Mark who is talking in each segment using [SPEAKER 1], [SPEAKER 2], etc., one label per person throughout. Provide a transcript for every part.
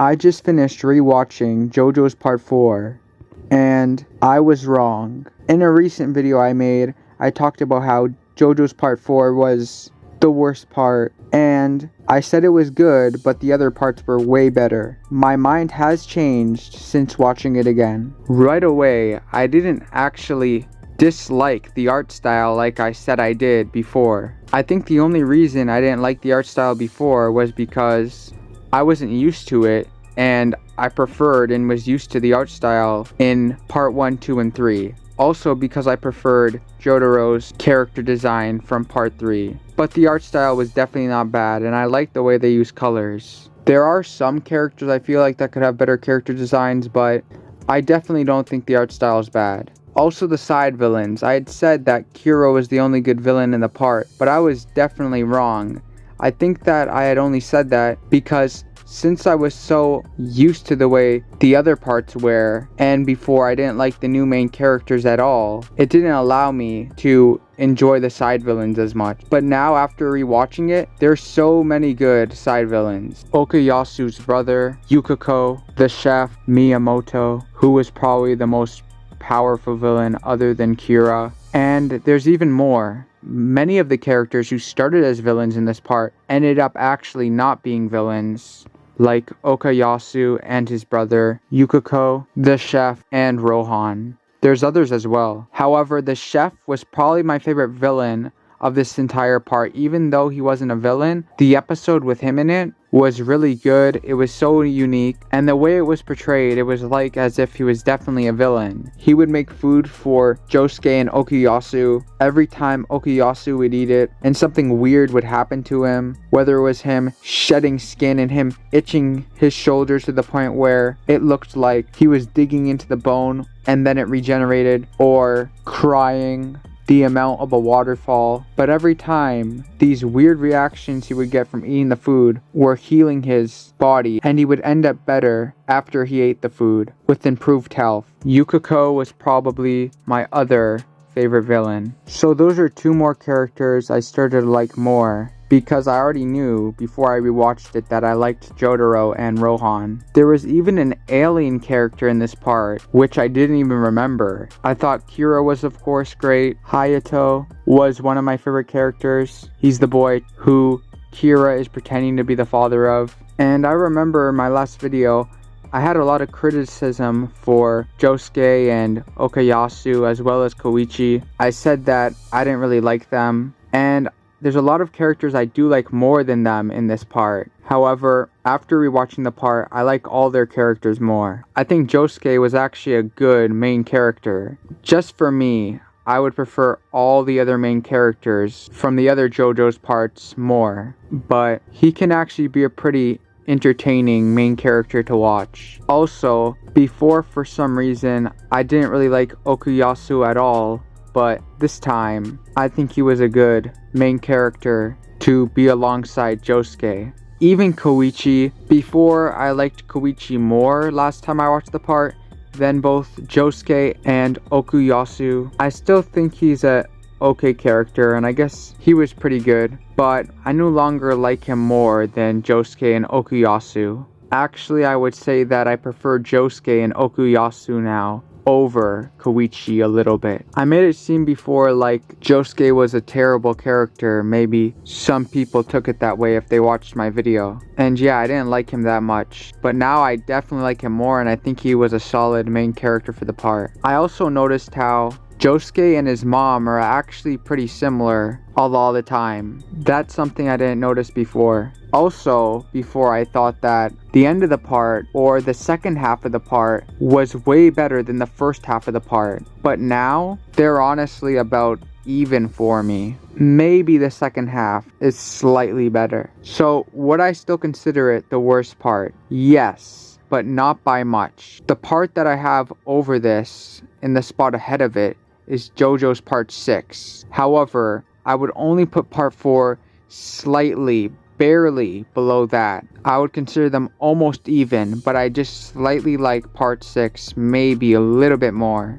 [SPEAKER 1] I just finished rewatching JoJo's Part 4, and I was wrong. In a recent video I made, I talked about how JoJo's Part 4 was the worst part, and I said it was good, but the other parts were way better. My mind has changed since watching it again. Right away, I didn't actually dislike the art style like I said I did before. I think the only reason I didn't like the art style before was because I wasn't used to it, and I preferred and was used to the art style in Part 1, 2, and 3. Also because I preferred Jotaro's character design from Part 3. But the art style was definitely not bad, and I liked the way they use colors. There are some characters I feel like that could have better character designs, but I definitely don't think the art style is bad. Also the side villains. I had said that Kira was the only good villain in the part, but I was definitely wrong. I think that I had only said that because since I was so used to the way the other parts were, and before I didn't like the new main characters at all, it didn't allow me to enjoy the side villains as much. But now after rewatching it, there's so many good side villains. Okuyasu's brother, Yukiko, the chef, Miyamoto, who was probably the most powerful villain other than Kira, and there's even more. Many of the characters who started as villains in this part ended up actually not being villains, like Okuyasu and his brother, Yukiko, the chef, and Rohan. There's others as well. However, the chef was probably my favorite villain of this entire part. Even though he wasn't a villain, the episode with him in it was really good. It was so unique, and the way it was portrayed, it was like as if he was definitely a villain. He would make food for Josuke and Okuyasu. Every time Okuyasu would eat it, and something weird would happen to him, whether it was him shedding skin and him itching his shoulders to the point where it looked like he was digging into the bone and then it regenerated, or crying the amount of a waterfall. But every time, these weird reactions he would get from eating the food were healing his body, and he would end up better after he ate the food with improved health. Yukiko was probably my other favorite villain. So those are two more characters I started to like more, because I already knew before I rewatched it that I liked Jotaro and Rohan. There was even an alien character in this part, which I didn't even remember. I thought Kira was of course great. Hayato was one of my favorite characters. He's the boy who Kira is pretending to be the father of. And I remember in my last video, I had a lot of criticism for Josuke and Okuyasu as well as Koichi. I said that I didn't really like them, and there's a lot of characters I do like more than them in this part. However, after rewatching the part, I like all their characters more. I think Josuke was actually a good main character. Just for me, I would prefer all the other main characters from the other JoJo's parts more. But he can actually be a pretty entertaining main character to watch. Also, before for some reason, I didn't really like Okuyasu at all. But this time, I think he was a good main character to be alongside Josuke. Even Koichi, before I liked Koichi more last time I watched the part than both Josuke and Okuyasu. I still think he's a okay character, and I guess he was pretty good, but I no longer like him more than Josuke and Okuyasu. Actually, I would say that I prefer Josuke and Okuyasu now over Koichi a little bit. I made it seem before like Josuke was a terrible character. Maybe some people took it that way if they watched my video. And yeah, I didn't like him that much. But now I definitely like him more, and I think he was a solid main character for the part. I also noticed how Josuke and his mom are actually pretty similar all the time. That's something I didn't notice before. Also, before I thought that the end of the part, or the second half of the part, was way better than the first half of the part. But now, they're honestly about even for me. Maybe the second half is slightly better. So, would I still consider it the worst part? Yes, but not by much. The part that I have over this, in the spot ahead of it, is JoJo's Part 6. However, I would only put Part 4 slightly, barely below that. I would consider them almost even, but I just slightly like Part 6, maybe a little bit more.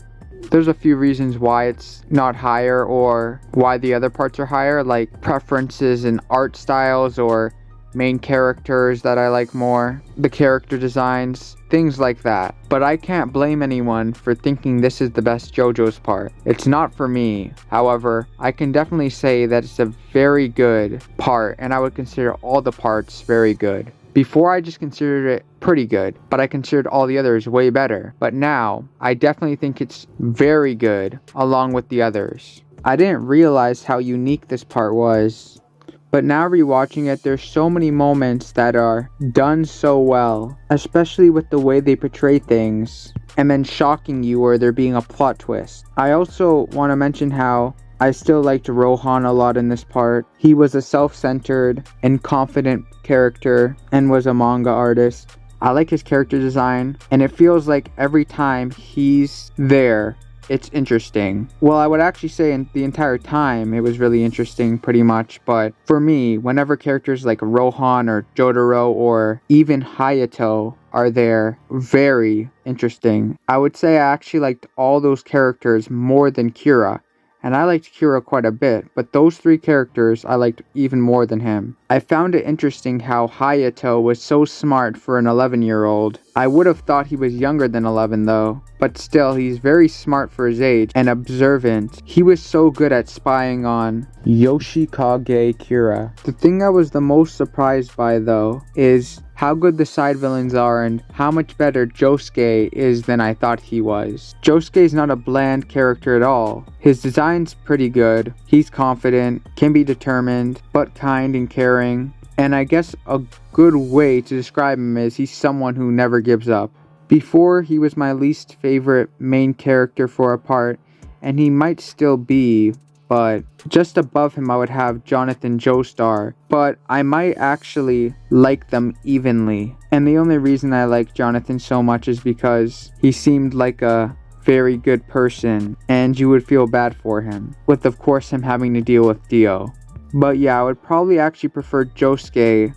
[SPEAKER 1] There's a few reasons why it's not higher or why the other parts are higher, like preferences in art styles or main characters that I like more, the character designs, things like that. But I can't blame anyone for thinking this is the best JoJo's part. It's not for me. However, I can definitely say that it's a very good part, and I would consider all the parts very good. Before, I just considered it pretty good, but I considered all the others way better. But now, I definitely think it's very good along with the others. I didn't realize how unique this part was, but now rewatching it, there's so many moments that are done so well, especially with the way they portray things, and then shocking you or there being a plot twist. I also want to mention how I still liked Rohan a lot in this part. He was a self-centered and confident character and was a manga artist. I like his character design, and it feels like every time he's there, it's interesting. Well, I would actually say in the entire time it was really interesting pretty much, but for me, whenever characters like Rohan or Jotaro or even Hayato are there, very interesting. I would say I actually liked all those characters more than Kira. And I liked Kira quite a bit, but those three characters I liked even more than him. I found it interesting how Hayato was so smart for an 11-year-old. I would have thought he was younger than 11 though, but still he's very smart for his age and observant. He was so good at spying on Yoshikage Kira. The thing I was the most surprised by though is how good the side villains are and how much better Josuke is than I thought he was. Josuke is not a bland character at all. His design's pretty good. He's confident, can be determined, but kind and caring. And I guess a good way to describe him is he's someone who never gives up. Before, he was my least favorite main character for a part, and he might still be, but just above him I would have Jonathan Joestar, but I might actually like them evenly. And the only reason I like Jonathan so much is because he seemed like a very good person, and you would feel bad for him, with of course him having to deal with Dio. But yeah, I would probably actually prefer Josuke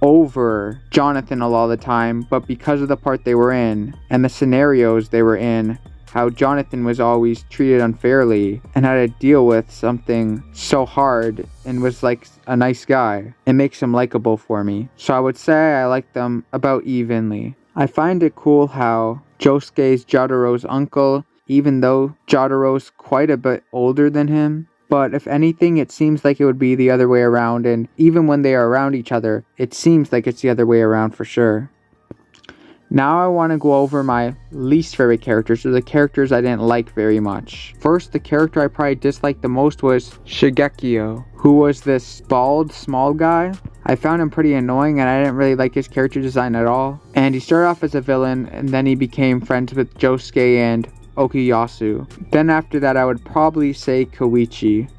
[SPEAKER 1] over Jonathan a lot of the time, but because of the part they were in, and the scenarios they were in, how Jonathan was always treated unfairly and had to deal with something so hard and was like a nice guy, it makes him likable for me. So I would say I like them about evenly. I find it cool how Josuke's Jotaro's uncle, even though Jotaro's quite a bit older than him, but if anything, it seems like it would be the other way around, and even when they are around each other, it seems like it's the other way around for sure. Now I want to go over my least favorite characters, or the characters I didn't like very much. First, the character I probably disliked the most was Shigekio, who was this bald, small guy. I found him pretty annoying, and I didn't really like his character design at all. And he started off as a villain, and then he became friends with Josuke and Okuyasu. Then after that, I would probably say Koichi.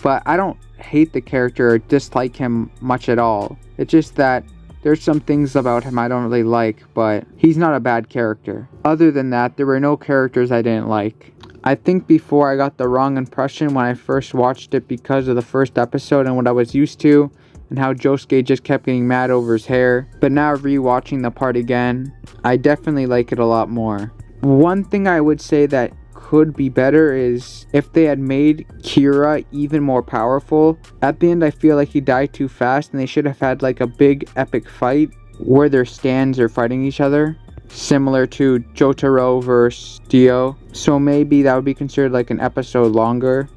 [SPEAKER 1] But I don't hate the character or dislike him much at all. It's just that there's some things about him I don't really like, but he's not a bad character. Other than that, there were no characters I didn't like. I think before I got the wrong impression when I first watched it because of the first episode and what I was used to, and how Josuke just kept getting mad over his hair. But now rewatching the part again, I definitely like it a lot more. One thing I would say that could be better is if they had made Kira even more powerful. At the end, I feel like he died too fast, and they should have had like a big epic fight where their stands are fighting each other, similar to Jotaro versus Dio. So maybe that would be considered like an episode longer.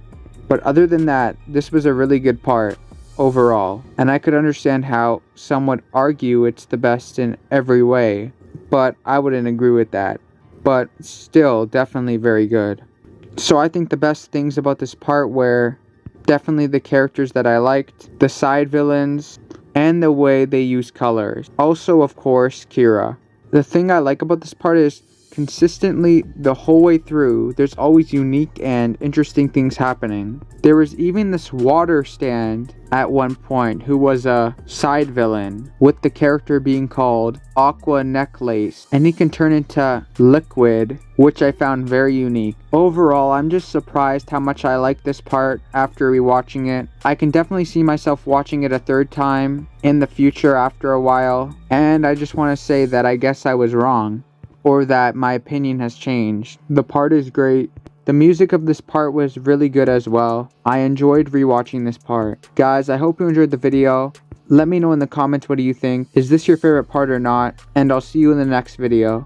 [SPEAKER 1] But other than that, this was a really good part overall, and I could understand how some would argue it's the best in every way, but I wouldn't agree with that. But still, definitely very good. So I think the best things about this part were definitely the characters that I liked, the side villains, and the way they use colors. Also, of course, Kira. The thing I like about this part is consistently the whole way through, there's always unique and interesting things happening. There was even this water stand at one point who was a side villain, with the character being called Aqua Necklace, and he can turn into liquid, which I found very unique. Overall, I'm just surprised how much I like this part after rewatching it. I can definitely see myself watching it a third time in the future after a while, and I just want to say that I guess I was wrong, or that my opinion has changed. The part is great. The music of this part was really good as well. I enjoyed rewatching this part. Guys, I hope you enjoyed the video. Let me know in the comments what do you think. Is this your favorite part or not? And I'll see you in the next video.